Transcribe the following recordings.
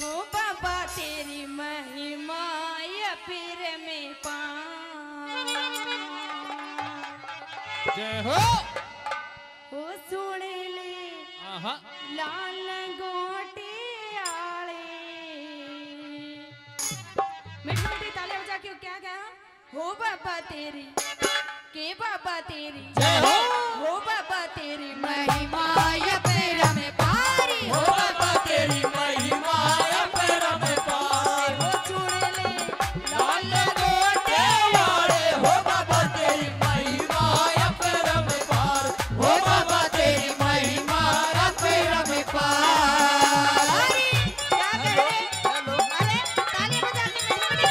हो बाबा तेरी महिमा या पीर में पा जय हो सुन ले लाल गोटे आले मीठी मीठी तालियां बजा के क्या कहा हो बाबा तेरी के बाबा तेरी जय हो बाबा तेरी महिमा या पीर में पारी हो बाबा तेरी महिमा या पैर में पार हो सुन ले लाल गोटे वाले हो बाबा तेरी महिमा या पैर में पार हो बाबा तेरी महिमा या पैर में पार क्या कह रहे अरे तालियां बजा के मीठी मीठी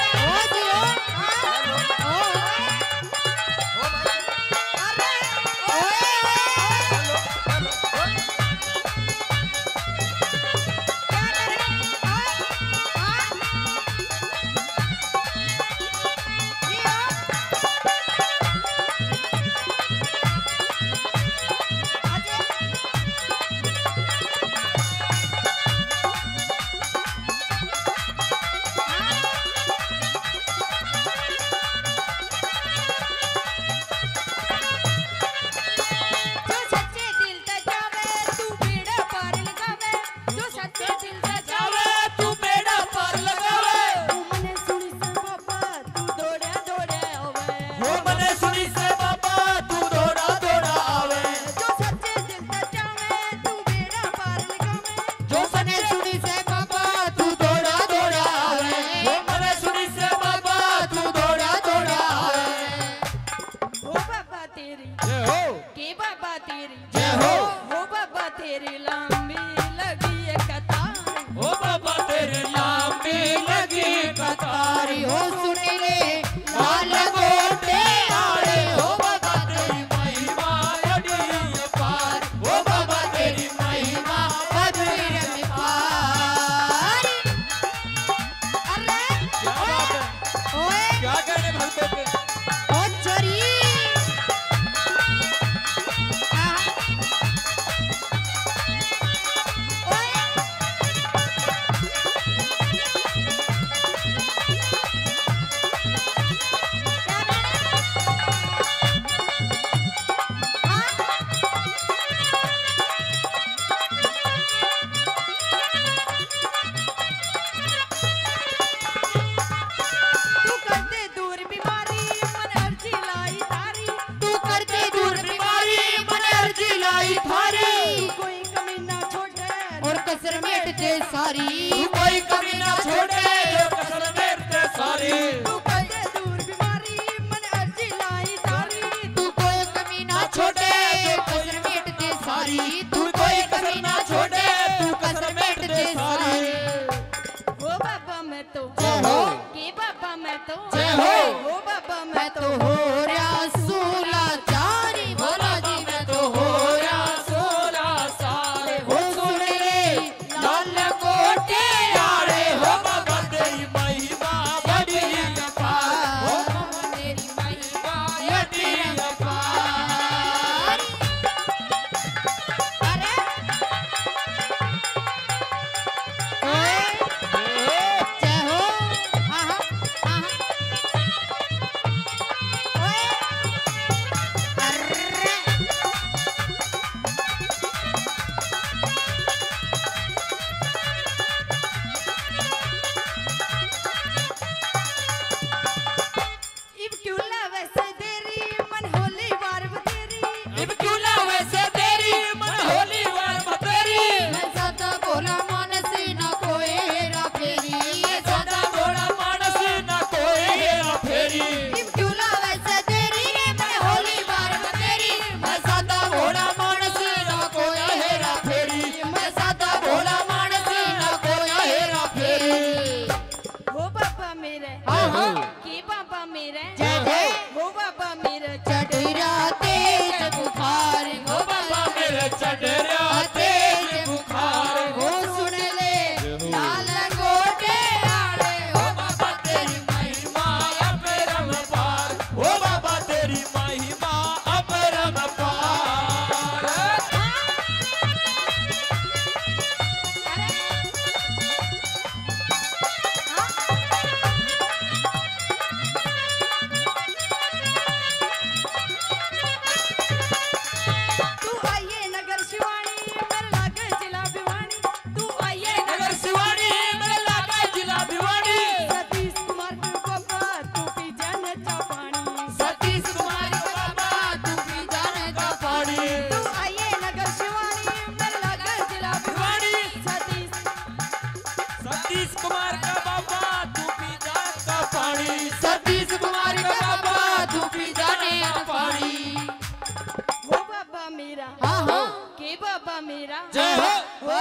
हो जियो तेरी लंबी लगी कतार हो बाबा तेरी लंबी लगी कतारी हो सुन ले लाल गोटे आड़े हो बाबा तेरी महिमा अड़ी पार हो बाबा तेरी महिमा अड़ी पार अरे क्या बात है ओए क्या कहने भक्तों के ओ चोरी सारी तू कोई कमी ना छोड़े कसर मेरे सारी तू कदे दूर बीमारी मन अर्जी लाई तारी तू कोई कमी ना छोड़े कसर मेट दे सारी तू कोई कमी ना छोड़े तू कसर मेट दे सारी हो बाबा मैं तो जय हो के बाबा मैं तो जय हो बाबा मैं तो हो रहा सूला चारी भोला जी मैं तो हो या 16 साल हो सुन ले लाल कोटे आड़े हो बाबा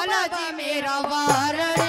बालाजी मेरा वार